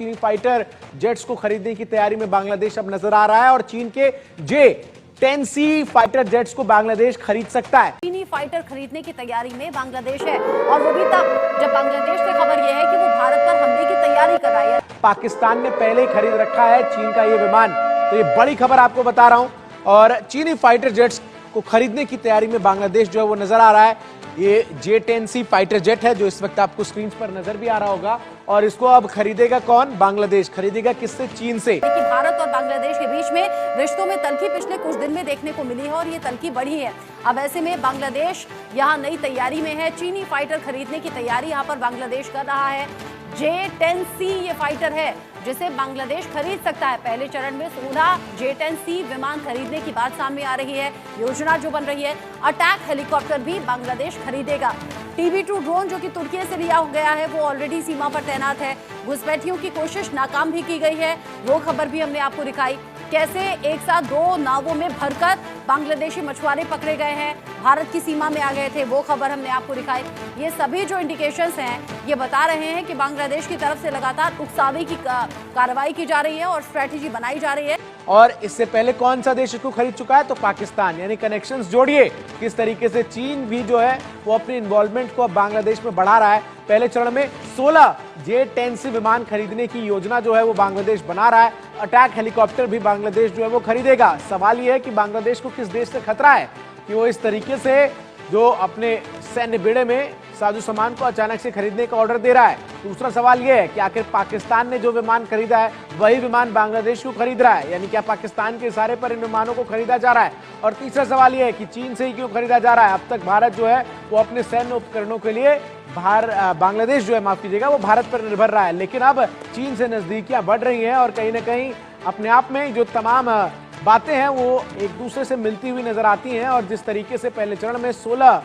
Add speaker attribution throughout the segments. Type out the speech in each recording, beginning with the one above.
Speaker 1: चीनी fighter jets को खरीदने की तैयारी में बांग्लादेश अब नजर आ रहा है और चीन के J-10C फाइटर जेट्स को बांग्लादेश खरीद सकता है।
Speaker 2: चीनी फाइटर खरीदने की तैयारी में बांग्लादेश है और वो भी तब जब बांग्लादेश से खबर यह है कि वो भारत पर हमले की तैयारी कर रहा है।
Speaker 1: पाकिस्तान ने पहले ही खरीद रखा है चीन का ये विमान, तो ये बड़ी खबर आपको बता रहा हूं। और चीनी फाइटर जेट्स को खरीदने की तैयारी में बांग्लादेश जो है वो नजर आ रहा है। ये J-10C फाइटर जेट है जो इस वक्त आपको स्क्रीन पर नजर भी आ रहा होगा। और इसको अब खरीदेगा कौन? बांग्लादेश। खरीदेगा किससे? चीन से।
Speaker 2: लेकिन भारत और बांग्लादेश के बीच में रिश्तों में तल्खी पिछले कुछ दिन में देखने को मिली है और ये तल्खी बढ़ी है। अब ऐसे में बांग्लादेश यहाँ नई तैयारी में है। चीनी फाइटर खरीदने की तैयारी यहाँ पर बांग्लादेश कर रहा है। J-10C ये फाइटर है जिसे बांग्लादेश खरीद सकता है। पहले चरण में 16 J-10C विमान खरीदने की बात सामने आ रही है। योजना जो बन रही है, अटैक हेलीकॉप्टर भी बांग्लादेश खरीदेगा। TB2 ड्रोन जो कि तुर्की से लिया गया है वो ऑलरेडी सीमा पर तैनात है। घुसपैठियों की कोशिश नाकाम भी की गई है, वो खबर भी हमने आपको दिखाई। कैसे एक साथ दो नावों में भरकर बांग्लादेशी मछुआरे पकड़े गए हैं, भारत की सीमा में आ गए थे, वो खबर हमने आपको दिखाई। ये सभी जो इंडिकेशंस हैं ये बता रहे हैं कि बांग्लादेश की तरफ से लगातार उकसावे की कार्रवाई की जा रही है और स्ट्रेटेजी बनाई जा रही है।
Speaker 1: और इससे पहले कौन सा देश इसको खरीद चुका है? तो पाकिस्तान। यानी कनेक्शंस जोड़िए किस तरीके से चीन भी जो है वो अपनी इन्वॉल्वमेंट को अब बांग्लादेश में बढ़ा रहा है। पहले चरण में 16 J-10C विमान खरीदने की योजना जो है वो बांग्लादेश बना रहा है। अटैक हेलीकॉप्टर भी बांग्लादेश जो है वो खरीदेगा। सवाल ये है कि बांग्लादेश को किस देश से खतरा है कि वो इस तरीके से जो अपने सैन्य बेड़े में साजो सामान को अचानक से खरीदने का ऑर्डर दे रहा है। दूसरा सवाल यह है कि आखिर पाकिस्तान ने जो विमान खरीदा है वही विमान बांग्लादेश को खरीद रहा है, यानी क्या पाकिस्तान के इशारे पर इन विमानों को खरीदा जा रहा है। और तीसरा सवाल यह है कि चीन से ही क्यों खरीदा जा रहा है। अब तक भारत जो है वो अपने सैन्य उपकरणों के लिए बांग्लादेश जो है, माफ कीजिएगा, वो भारत पर निर्भर रहा है। लेकिन अब चीन से नजदीकियां बढ़ रही हैं और कहीं ना कहीं अपने आप में जो तमाम बातें हैं वो एक दूसरे से मिलती हुई नजर आती हैं। और जिस तरीके से पहले चरण में 16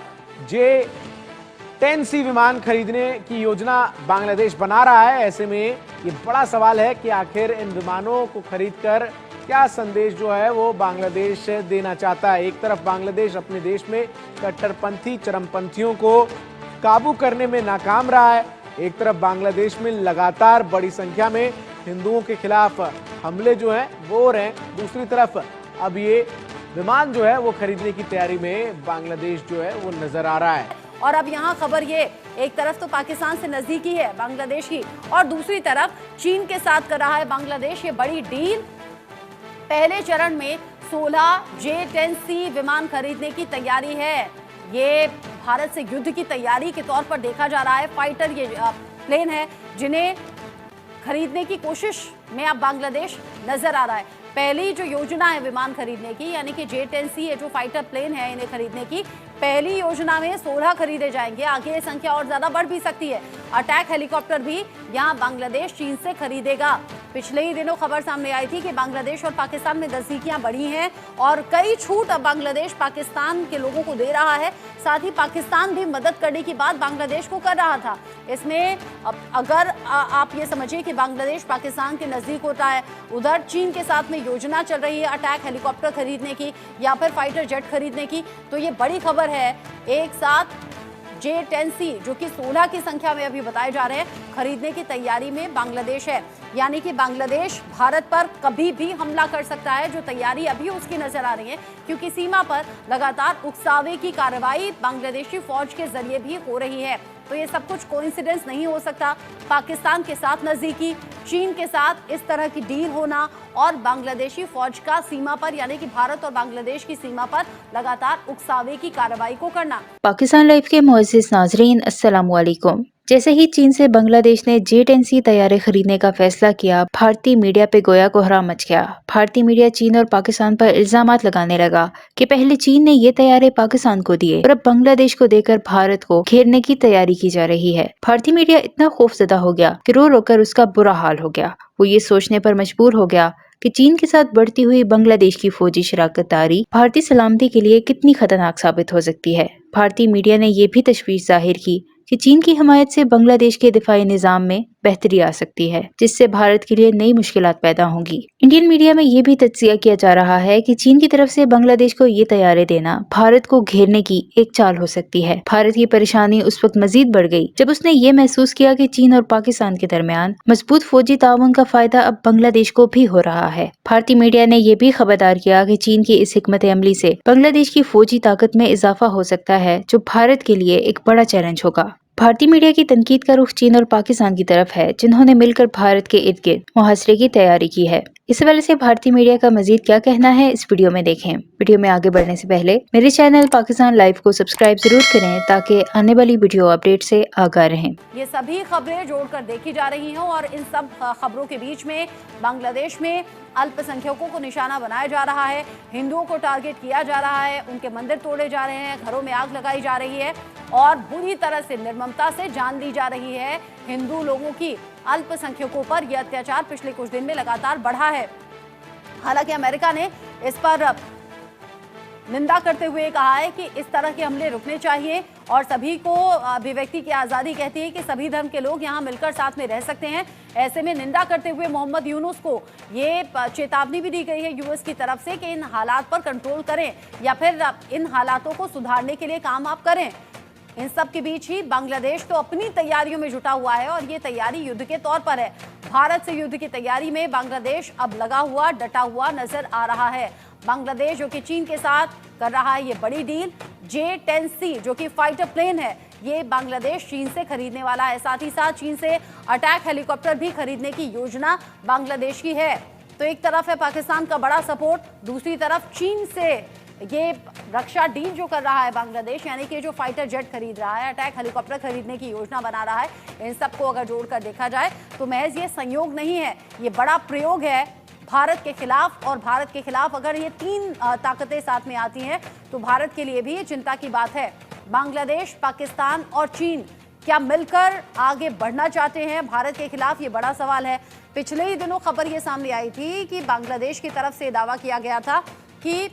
Speaker 1: J-10C विमान खरीदने की योजना बांग्लादेश बना रहा है, ऐसे में ये बड़ा सवाल है कि आखिर इन विमानों को खरीदकर क्या संदेश जो है वो बांग्लादेश देना चाहता है। एक तरफ बांग्लादेश अपने देश में कट्टरपंथी चरमपंथियों को काबू करने में नाकाम रहा है, एक तरफ बांग्लादेश में लगातार बड़ी संख्या में हिंदुओं के खिलाफ हमले जो हैं वो हो रहे हैं। दूसरी तरफ अब ये विमान जो है वो खरीदने की तैयारी में बांग्लादेश जो है वो नजर आ रहा है।
Speaker 2: और अब यहाँ खबर ये, एक तरफ तो पाकिस्तान से नजदीकी है बांग्लादेश की और दूसरी तरफ चीन के साथ कर रहा है बांग्लादेश ये बड़ी डील। पहले चरण में 16 J-10C विमान खरीदने की तैयारी है। ये भारत से युद्ध की तैयारी के तौर पर देखा जा रहा है। फाइटर ये प्लेन है जिन्हें खरीदने की कोशिश में अब बांग्लादेश नजर आ रहा है। पहली जो योजना है विमान खरीदने की, यानी कि J-10C ये जो फाइटर प्लेन है इन्हें खरीदने की, पहली योजना में 16 खरीदे जाएंगे। आगे ये संख्या और ज्यादा बढ़ भी सकती है। अटैक हेलीकॉप्टर भी यहाँ बांग्लादेश चीन से खरीदेगा। पिछले ही दिनों खबर सामने आई थी कि बांग्लादेश और पाकिस्तान में नजदीकियां बढ़ी हैं और कई छूट अब बांग्लादेश पाकिस्तान के लोगों को दे रहा है। साथ ही पाकिस्तान भी मदद करने की बात बांग्लादेश को कर रहा था। इसमें अगर आप ये समझिए कि बांग्लादेश पाकिस्तान के नजदीक होता है, उधर चीन के साथ में योजना चल रही है अटैक हेलीकॉप्टर खरीदने की या फिर फाइटर जेट खरीदने की, तो ये बड़ी खबर है। एक साथ J-10C जो कि 16 की संख्या में अभी बताए जा रहे हैं खरीदने की तैयारी में बांग्लादेश है। यानी कि बांग्लादेश भारत पर कभी भी हमला कर सकता है, जो तैयारी अभी उसकी नजर आ रही है, क्योंकि सीमा पर लगातार उकसावे की कार्रवाई बांग्लादेशी फौज के जरिए भी हो रही है। तो ये सब कुछ कोइंसिडेंस नहीं हो सकता। पाकिस्तान के साथ नजदीकी, चीन के साथ इस तरह की डील होना और बांग्लादेशी फौज का सीमा पर, यानी कि भारत और बांग्लादेश की सीमा पर लगातार उकसावे की कार्रवाई को करना।
Speaker 3: पाकिस्तान लाइव के मुअज़्ज़िज़ नाज़रीन, अस्सलाम वालेकुम। जैसे ही चीन से बांग्लादेश ने J-10C तैयारे खरीदने का फैसला किया, भारतीय मीडिया पे गोया कोहराम मच गया। भारतीय मीडिया चीन और पाकिस्तान पर इल्जामात लगाने लगा कि पहले चीन ने ये तैयारे पाकिस्तान को दिए और अब बांग्लादेश को देकर भारत को घेरने की तैयारी की जा रही है। भारतीय मीडिया इतना खौफजदा हो गया कि रो रो कर उसका बुरा हाल हो गया। वो ये सोचने पर मजबूर हो गया कि चीन के साथ बढ़ती हुई बांग्लादेश की फौजी शराकतदारी भारतीय सलामती के लिए कितनी खतरनाक साबित हो सकती है। भारतीय मीडिया ने ये भी तशवीश जाहिर की कि चीन की हमायत से बांग्लादेश के दिफाई निज़ाम में बेहतरी आ सकती है, जिससे भारत के लिए नई मुश्किलात पैदा होंगी। इंडियन मीडिया में ये भी तज्जिया किया जा रहा है कि चीन की तरफ से बांग्लादेश को ये तैयारी देना भारत को घेरने की एक चाल हो सकती है। भारत की परेशानी उस वक्त मजीद बढ़ गई जब उसने ये महसूस किया कि चीन और पाकिस्तान के दरमियान मजबूत फौजी ताउन का फायदा अब बांग्लादेश को भी हो रहा है। भारतीय मीडिया ने यह भी खबरदार किया कि चीन की इस हिकमत अमली से बांग्लादेश की फौजी ताकत में इजाफा हो सकता है, जो भारत के लिए एक बड़ा चैलेंज होगा। भारतीय मीडिया की तनकीद का रुख चीन और पाकिस्तान की तरफ है, जिन्होंने मिलकर भारत के इर्द गिर्द मुहासरे की तैयारी की है। इस हवाले से भारतीय मीडिया का मजीद क्या कहना है, इस वीडियो में देखें। वीडियो में आगे बढ़ने से पहले मेरे चैनल पाकिस्तान लाइव को सब्सक्राइब जरूर करें, ताकि आने वाली वीडियो अपडेट से आगाह रहें।
Speaker 2: ये सभी खबरें जोड़कर देखी जा रही हैं और इन सब खबरों के बीच में बांग्लादेश में अल्पसंख्यकों को निशाना बनाया जा रहा है, हिंदुओं को टारगेट किया जा रहा है, उनके मंदिर तोड़े जा रहे हैं, घरों में आग लगाई जा रही है और बुरी तरह से निर्ममता से जान ली जा रही है। हिंदू लोगों की अल्पसंख्यकों पर यह अत्याचार पिछले कुछ दिन में लगातार बढ़ा है। हालांकि अमेरिका ने इस पर निंदा करते हुए कहा है कि इस तरह के हमले रुकने चाहिए और सभी को अभिव्यक्ति की आज़ादी कहती है कि सभी धर्म के लोग यहाँ मिलकर साथ में रह सकते हैं। ऐसे में निंदा करते हुए मोहम्मद यूनुस को ये चेतावनी भी दी गई है यूएस की तरफ से कि इन हालात पर कंट्रोल करें या फिर इन हालातों को सुधारने के लिए काम आप करें। इन सब के बीच ही बांग्लादेश तो अपनी तैयारियों में जुटा हुआ है और ये तैयारी युद्ध के तौर पर है। भारत से युद्ध की तैयारी में बांग्लादेश अब लगा हुआ डटा हुआ नजर आ रहा है। बांग्लादेश जो कि चीन के साथ कर रहा है ये बड़ी डील, J-10C जो कि फाइटर प्लेन है, ये बांग्लादेश चीन से खरीदने वाला है। साथ ही साथ चीन से अटैक हेलीकॉप्टर भी खरीदने की योजना बांग्लादेश की है। तो एक तरफ है पाकिस्तान का बड़ा सपोर्ट, दूसरी तरफ चीन से ये रक्षा डील जो कर रहा है बांग्लादेश, यानी कि जो फाइटर जेट खरीद रहा है, अटैक हेलीकॉप्टर खरीदने की योजना बना रहा है। इन सबको अगर जोड़कर देखा जाए तो महज ये संयोग नहीं है, ये बड़ा प्रयोग है भारत के खिलाफ। और भारत के खिलाफ अगर ये तीन ताकतें साथ में आती हैं तो भारत के लिए भी ये चिंता की बात है। बांग्लादेश, पाकिस्तान और चीन क्या मिलकर आगे बढ़ना चाहते हैं भारत के खिलाफ, ये बड़ा सवाल है। पिछले ही दिनों खबर ये सामने आई थी कि बांग्लादेश की तरफ से दावा किया गया था कि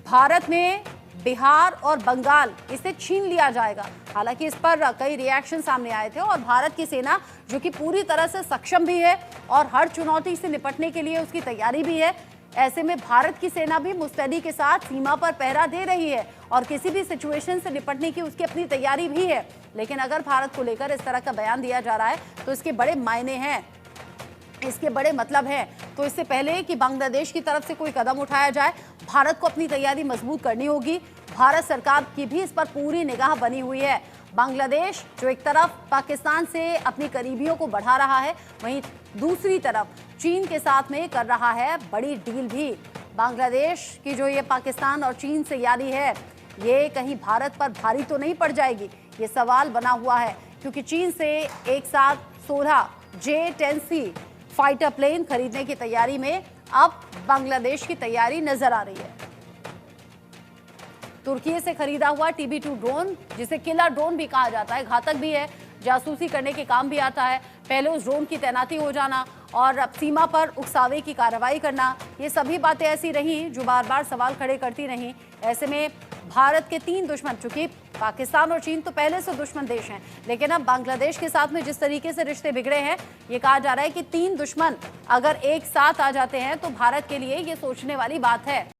Speaker 2: भारत में बिहार और बंगाल इसे छीन लिया जाएगा। हालांकि इस पर कई रिएक्शन सामने आए थे और भारत की सेना जो कि पूरी तरह से सक्षम भी है और हर चुनौती से निपटने के लिए उसकी तैयारी भी है। ऐसे में भारत की सेना भी मुस्तैदी के साथ सीमा पर पहरा दे रही है और किसी भी सिचुएशन से निपटने की उसकी अपनी तैयारी भी है। लेकिन अगर भारत को लेकर इस तरह का बयान दिया जा रहा है तो इसके बड़े मायने हैं, इसके बड़े मतलब हैं। तो इससे पहले कि बांग्लादेश की तरफ से कोई कदम उठाया जाए, भारत को अपनी तैयारी मजबूत करनी होगी। भारत सरकार की भी इस पर पूरी निगाह बनी हुई है। बांग्लादेश जो एक तरफ पाकिस्तान से अपनी करीबियों को बढ़ा रहा है, वहीं दूसरी तरफ चीन के साथ में कर रहा है बड़ी डील भी। बांग्लादेश की जो ये पाकिस्तान और चीन से यारी है, ये कहीं भारत पर भारी तो नहीं पड़ जाएगी, ये सवाल बना हुआ है। क्योंकि चीन से एक साथ 16 J-10C फाइटर प्लेन खरीदने की तैयारी में अब बांग्लादेश की तैयारी नजर आ रही है। तुर्की से खरीदा हुआ TB2 ड्रोन, जिसे किलर ड्रोन भी कहा जाता है, घातक भी है, जासूसी करने के काम भी आता है। पहले उस ड्रोन की तैनाती हो जाना और अब सीमा पर उकसावे की कार्रवाई करना, ये सभी बातें ऐसी रहीं जो बार बार सवाल खड़े करती रहीं। ऐसे में भारत के तीन दुश्मन, चूंकि पाकिस्तान और चीन तो पहले से दुश्मन देश हैं, लेकिन अब बांग्लादेश के साथ में जिस तरीके से रिश्ते बिगड़े हैं, ये कहा जा रहा है कि तीन दुश्मन अगर एक साथ आ जाते हैं तो भारत के लिए ये सोचने वाली बात है।